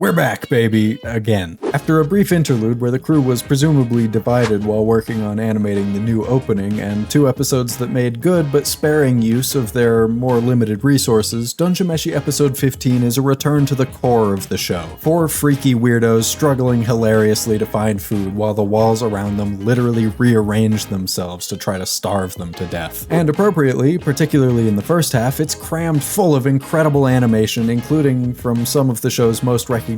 We're back, baby, again. After a brief interlude where the crew was presumably divided while working on animating the new opening, and 2 episodes that made good but sparing use of their more limited resources, Dungeon Meshi episode 15 is a return to the core of the show. 4 freaky weirdos struggling hilariously to find food while the walls around them literally rearrange themselves to try to starve them to death. And appropriately, particularly in the first half, it's crammed full of incredible animation, including from some of the show's most recognizable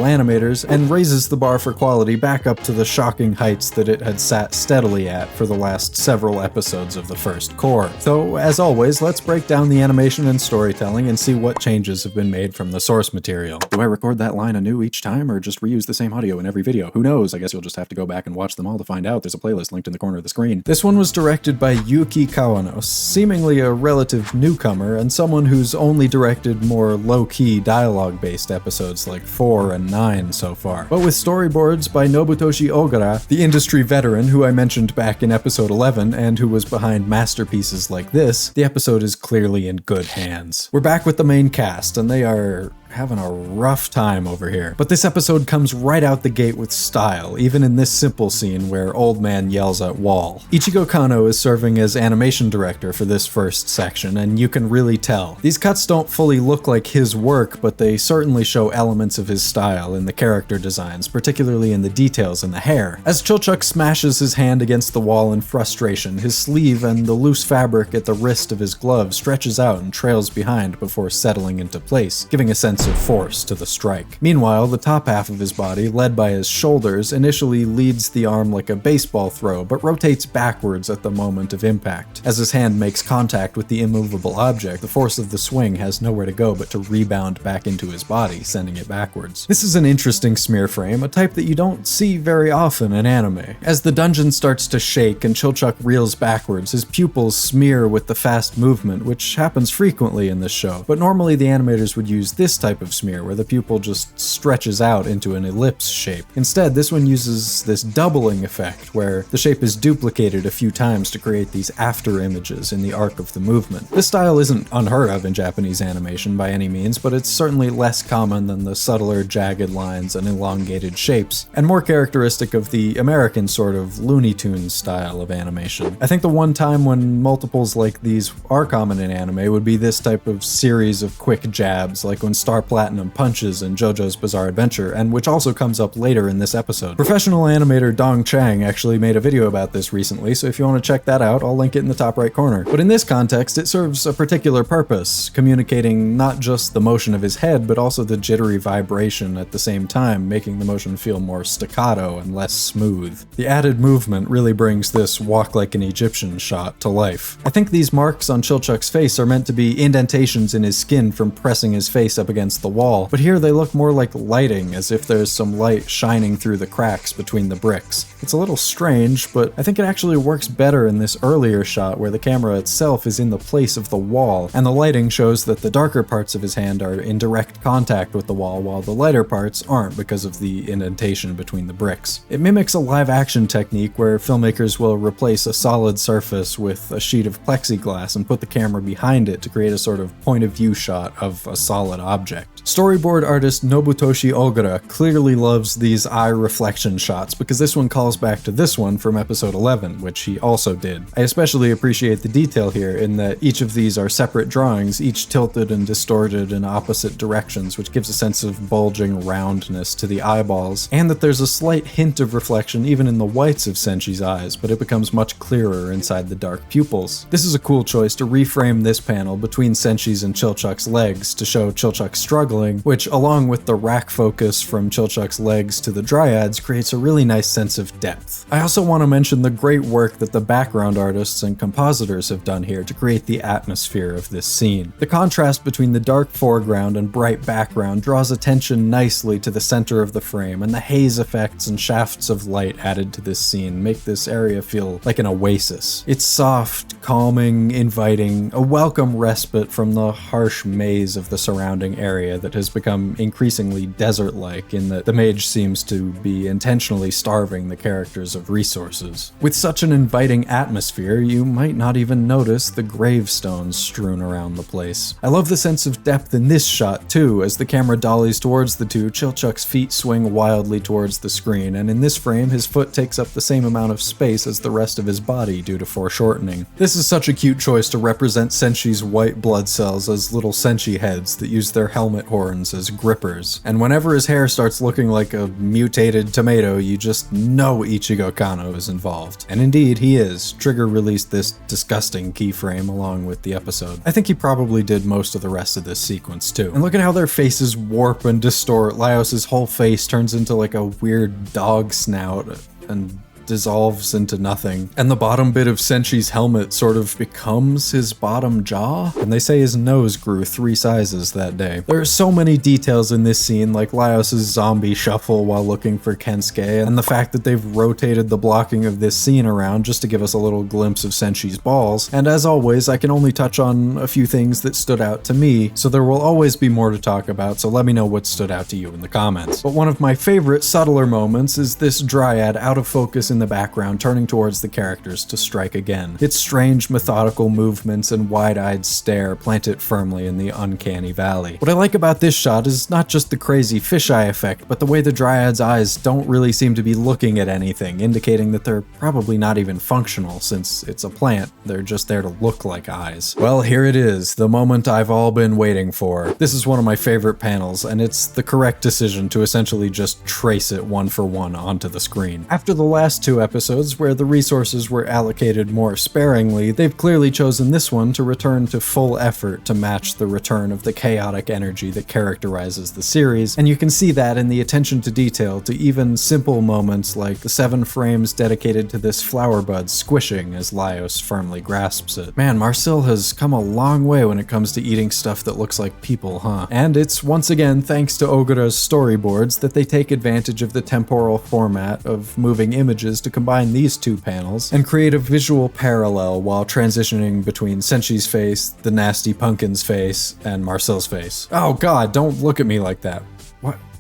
animators, and raises the bar for quality back up to the shocking heights that it had sat steadily at for the last several episodes of the first core. So, as always, let's break down the animation and storytelling and see what changes have been made from the source material. Do I record that line anew each time, or just reuse the same audio in every video? Who knows? I guess you'll just have to go back and watch them all to find out. There's a playlist linked in the corner of the screen. This one was directed by Yuki Kawano, seemingly a relative newcomer, and someone who's only directed more low-key dialogue-based episodes like 4 and 9 so far. But with storyboards by Nobutoshi Ogura, the industry veteran who I mentioned back in episode 11 and who was behind masterpieces like this, the episode is clearly in good hands. We're back with the main cast, and they are having a rough time over here. But this episode comes right out the gate with style, even in this simple scene where Old Man yells at Wall. Ichigo Kano is serving as animation director for this first section, and you can really tell. These cuts don't fully look like his work, but they certainly show elements of his style in the character designs, particularly in the details in the hair. As Chilchuck smashes his hand against the wall in frustration, his sleeve and the loose fabric at the wrist of his glove stretches out and trails behind before settling into place, giving a sense of force to the strike. Meanwhile, the top half of his body, led by his shoulders, initially leads the arm like a baseball throw, but rotates backwards at the moment of impact. As his hand makes contact with the immovable object, the force of the swing has nowhere to go but to rebound back into his body, sending it backwards. This is an interesting smear frame, a type that you don't see very often in anime. As the dungeon starts to shake and Chilchuck reels backwards, his pupils smear with the fast movement, which happens frequently in this show, but normally the animators would use this type of smear where the pupil just stretches out into an ellipse shape. Instead, this one uses this doubling effect where the shape is duplicated a few times to create these after images in the arc of the movement. This style isn't unheard of in Japanese animation by any means, but it's certainly less common than the subtler jagged lines and elongated shapes, and more characteristic of the American sort of Looney Tunes style of animation. I think the one time when multiples like these are common in anime would be this type of series of quick jabs, like when Star Platinum punches in JoJo's Bizarre Adventure, and which also comes up later in this episode. Professional animator Dong Chang actually made a video about this recently, so if you want to check that out, I'll link it in the top right corner. But in this context, it serves a particular purpose, communicating not just the motion of his head, but also the jittery vibration at the same time, making the motion feel more staccato and less smooth. The added movement really brings this walk like an Egyptian shot to life. I think these marks on Chilchuck's face are meant to be indentations in his skin from pressing his face up against the wall, but here they look more like lighting, as if there's some light shining through the cracks between the bricks. It's a little strange, but I think it actually works better in this earlier shot where the camera itself is in the place of the wall, and the lighting shows that the darker parts of his hand are in direct contact with the wall, while the lighter parts aren't because of the indentation between the bricks. It mimics a live-action technique where filmmakers will replace a solid surface with a sheet of plexiglass and put the camera behind it to create a sort of point-of-view shot of a solid object. Storyboard artist Nobutoshi Ogura clearly loves these eye reflection shots because this one calls back to this one from episode 11, which he also did. I especially appreciate the detail here in that each of these are separate drawings, each tilted and distorted in opposite directions, which gives a sense of bulging roundness to the eyeballs, and that there's a slight hint of reflection even in the whites of Senshi's eyes, but it becomes much clearer inside the dark pupils. This is a cool choice to reframe this panel between Senshi's and Chilchuck's legs to show Chilchuck struggling, which, along with the rack focus from Chilchuck's legs to the Dryads, creates a really nice sense of depth. I also want to mention the great work that the background artists and compositors have done here to create the atmosphere of this scene. The contrast between the dark foreground and bright background draws attention nicely to the center of the frame, and the haze effects and shafts of light added to this scene make this area feel like an oasis. It's soft, calming, inviting, a welcome respite from the harsh maze of the surrounding area area that has become increasingly desert-like in that the mage seems to be intentionally starving the characters of resources. With such an inviting atmosphere, you might not even notice the gravestones strewn around the place. I love the sense of depth in this shot too. As the camera dollies towards the two, Chilchuck's feet swing wildly towards the screen, and in this frame his foot takes up the same amount of space as the rest of his body due to foreshortening. This is such a cute choice to represent Senshi's white blood cells as little Senshi heads that use their helmet horns as grippers. And whenever his hair starts looking like a mutated tomato, you just know Ichigo Kano is involved. And indeed, he is. Trigger released this disgusting keyframe along with the episode. I think he probably did most of the rest of this sequence too. And look at how their faces warp and distort. Laios's whole face turns into like a weird dog snout and dissolves into nothing. And the bottom bit of Senshi's helmet sort of becomes his bottom jaw. And they say his nose grew 3 sizes that day. There are so many details in this scene, like Laios's zombie shuffle while looking for Kensuke, and the fact that they've rotated the blocking of this scene around just to give us a little glimpse of Senshi's balls. And as always, I can only touch on a few things that stood out to me, so there will always be more to talk about, so let me know what stood out to you in the comments. But one of my favorite, subtler moments is this Dryad out of focus in the background turning towards the characters to strike again. Its strange methodical movements and wide-eyed stare plant it firmly in the uncanny valley. What I like about this shot is not just the crazy fisheye effect, but the way the Dryad's eyes don't really seem to be looking at anything, indicating that they're probably not even functional since it's a plant. They're just there to look like eyes. Well, here it is, the moment I've all been waiting for. This is one of my favorite panels, and it's the correct decision to essentially just trace it one for one onto the screen. After the last 2 episodes where the resources were allocated more sparingly, they've clearly chosen this one to return to full effort to match the return of the chaotic energy that characterizes the series, and you can see that in the attention to detail to even simple moments like the 7 frames dedicated to this flower bud squishing as Laios firmly grasps it. Man, Marcel has come a long way when it comes to eating stuff that looks like people, huh? And it's once again thanks to Ogura's storyboards that they take advantage of the temporal format of moving images to combine these 2 panels and create a visual parallel while transitioning between Senshi's face, the nasty pumpkin's face, and Marcel's face. Oh god, don't look at me like that.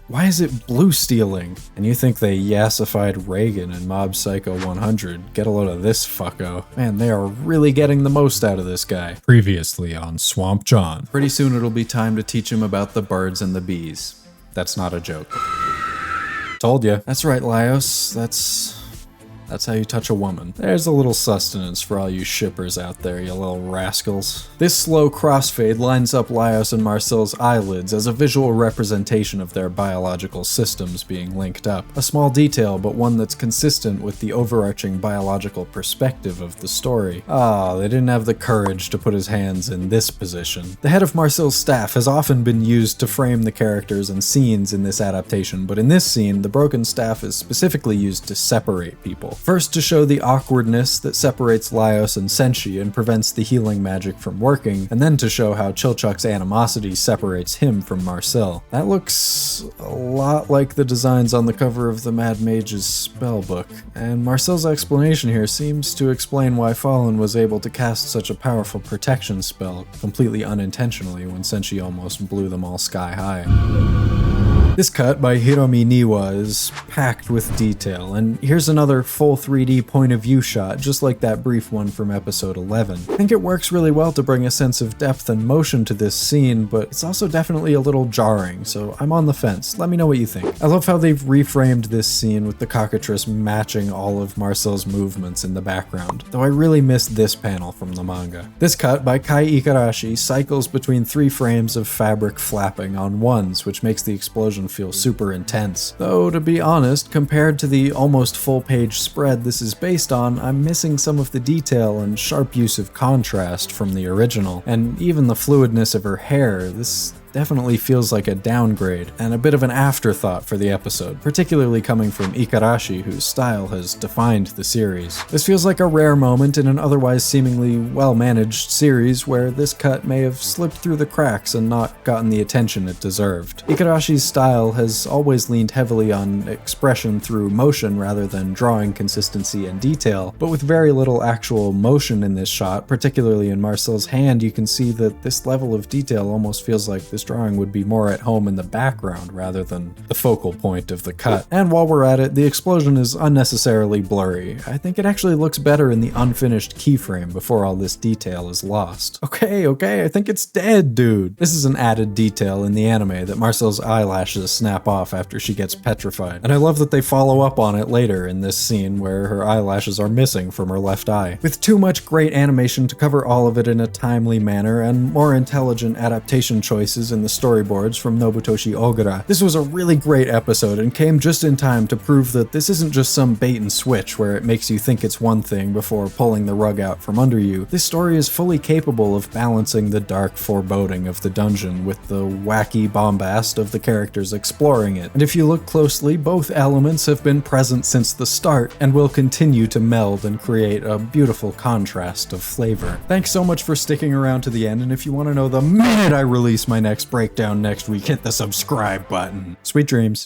Why is it blue stealing? And you think they yassified Reagan in Mob Psycho 100. Get a load of this fucko. Man, they are really getting the most out of this guy. Previously on Swamp Jawn. Pretty soon it'll be time to teach him about the birds and the bees. That's not a joke. Told ya. That's right, Laios. That's how you touch a woman. There's a little sustenance for all you shippers out there, you little rascals. This slow crossfade lines up Laios and Marcel's eyelids as a visual representation of their biological systems being linked up. A small detail, but one that's consistent with the overarching biological perspective of the story. They didn't have the courage to put his hands in this position. The head of Marcel's staff has often been used to frame the characters and scenes in this adaptation, but in this scene, the broken staff is specifically used to separate people. First, to show the awkwardness that separates Laios and Senshi and prevents the healing magic from working, and then to show how Chilchuck's animosity separates him from Marcel. That looks a lot like the designs on the cover of the Mad Mage's spellbook, and Marcel's explanation here seems to explain why Fallen was able to cast such a powerful protection spell completely unintentionally when Senshi almost blew them all sky high. This cut by Hiromi Niwa is packed with detail, and here's another full 3D point of view shot, just like that brief one from episode 11. I think it works really well to bring a sense of depth and motion to this scene, but it's also definitely a little jarring, so I'm on the fence. Let me know what you think. I love how they've reframed this scene with the Cockatrice matching all of Marcel's movements in the background, though I really missed this panel from the manga. This cut by Kai Ikarashi cycles between 3 frames of fabric flapping on ones, which makes the explosion feel super intense. Though, to be honest, compared to the almost full-page spread this is based on, I'm missing some of the detail and sharp use of contrast from the original, and even the fluidness of her hair. This definitely feels like a downgrade, and a bit of an afterthought for the episode, particularly coming from Ikarashi, whose style has defined the series. This feels like a rare moment in an otherwise seemingly well-managed series where this cut may have slipped through the cracks and not gotten the attention it deserved. Ikarashi's style has always leaned heavily on expression through motion rather than drawing consistency and detail, but with very little actual motion in this shot, particularly in Marcel's hand, you can see that this level of detail almost feels like this this drawing would be more at home in the background rather than the focal point of the cut. And while we're at it, the explosion is unnecessarily blurry. I think it actually looks better in the unfinished keyframe before all this detail is lost. Okay, I think it's dead, dude. This is an added detail in the anime that Marcel's eyelashes snap off after she gets petrified. And I love that they follow up on it later in this scene where her eyelashes are missing from her left eye. With too much great animation to cover all of it in a timely manner and more intelligent adaptation choices in the storyboards from Nobutoshi Ogura, this was a really great episode and came just in time to prove that this isn't just some bait and switch where it makes you think it's one thing before pulling the rug out from under you. This story is fully capable of balancing the dark foreboding of the dungeon with the wacky bombast of the characters exploring it. And if you look closely, both elements have been present since the start and will continue to meld and create a beautiful contrast of flavor. Thanks so much for sticking around to the end, and if you want to know the minute I release my next breakdown next week, hit the subscribe button. Sweet dreams.